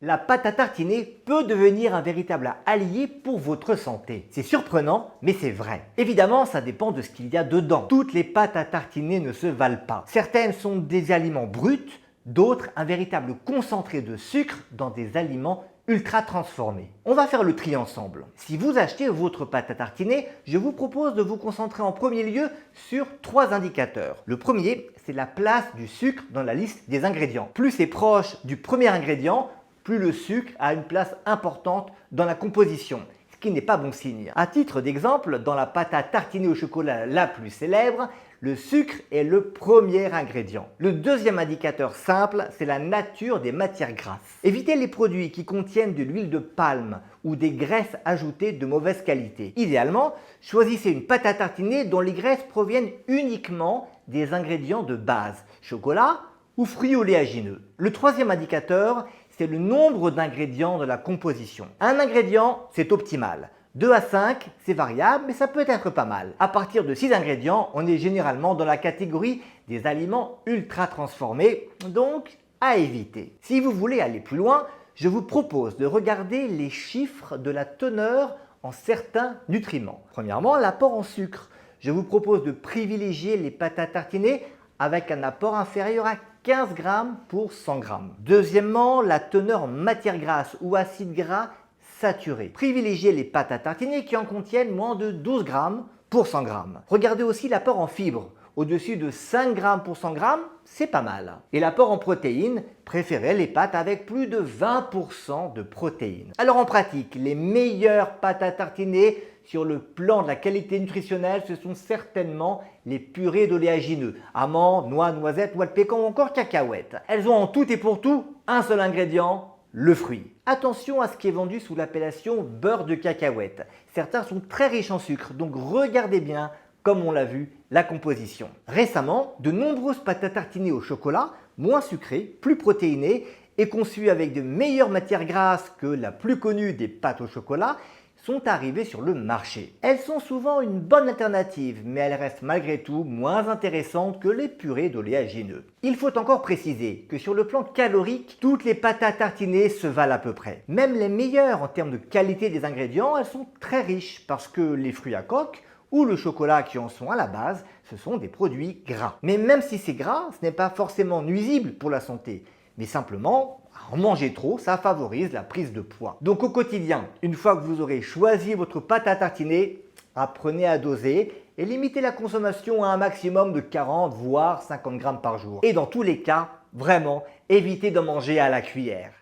La pâte à tartiner peut devenir un véritable allié pour votre santé. C'est surprenant, mais c'est vrai. Évidemment, ça dépend de ce qu'il y a dedans. Toutes les pâtes à tartiner ne se valent pas. Certaines sont des aliments bruts, d'autres un véritable concentré de sucre dans des aliments ultra transformés. On va faire le tri ensemble. Si vous achetez votre pâte à tartiner, je vous propose de vous concentrer en premier lieu sur 3 indicateurs. Le premier, c'est la place du sucre dans la liste des ingrédients. Plus c'est proche du premier ingrédient, plus le sucre a une place importante dans la composition, ce qui n'est pas bon signe. À titre d'exemple, dans la pâte à tartiner au chocolat la plus célèbre, le sucre est le premier ingrédient. Le deuxième indicateur simple, c'est la nature des matières grasses. Évitez les produits qui contiennent de l'huile de palme ou des graisses ajoutées de mauvaise qualité. Idéalement, choisissez une pâte à tartiner dont les graisses proviennent uniquement des ingrédients de base, chocolat ou fruits oléagineux. Le troisième indicateur, c'est le nombre d'ingrédients de la composition. Un ingrédient, c'est optimal. 2 à 5, c'est variable, mais ça peut être pas mal. À partir de 6 ingrédients, on est généralement dans la catégorie des aliments ultra transformés, donc à éviter. Si vous voulez aller plus loin, je vous propose de regarder les chiffres de la teneur en certains nutriments. Premièrement, l'apport en sucre. Je vous propose de privilégier les pâtes à tartiner avec un apport inférieur à 15 grammes pour 100 grammes. Deuxièmement, la teneur en matières grasses ou acides gras saturés. Privilégiez les pâtes à tartiner qui en contiennent moins de 12 grammes pour 100 grammes. Regardez aussi l'apport en fibres. Au-dessus de 5 grammes pour 100 grammes, c'est pas mal. Et l'apport en protéines, préférez les pâtes avec plus de 20% de protéines. Alors en pratique, les meilleures pâtes à tartiner sur le plan de la qualité nutritionnelle, ce sont certainement les purées d'oléagineux, amandes, noix, noisettes, noix de pécan ou encore cacahuètes. Elles ont en tout et pour tout un seul ingrédient, le fruit. Attention à ce qui est vendu sous l'appellation beurre de cacahuète. Certains sont très riches en sucre, donc regardez bien, comme on l'a vu, la composition. Récemment, de nombreuses pâtes à tartiner au chocolat, moins sucrées, plus protéinées et conçues avec de meilleures matières grasses que la plus connue des pâtes au chocolat, sont arrivées sur le marché. Elles sont souvent une bonne alternative, mais elles restent malgré tout moins intéressantes que les purées d'oléagineux. Il faut encore préciser que sur le plan calorique, toutes les pâtes à tartiner se valent à peu près. Même les meilleures en termes de qualité des ingrédients, elles sont très riches parce que les fruits à coque ou le chocolat qui en sont à la base, ce sont des produits gras. Mais même si c'est gras, ce n'est pas forcément nuisible pour la santé, mais simplement, en manger trop, ça favorise la prise de poids. Donc au quotidien, une fois que vous aurez choisi votre pâte à tartiner, apprenez à doser et limitez la consommation à un maximum de 40 voire 50 grammes par jour. Et dans tous les cas, vraiment, évitez d'en manger à la cuillère.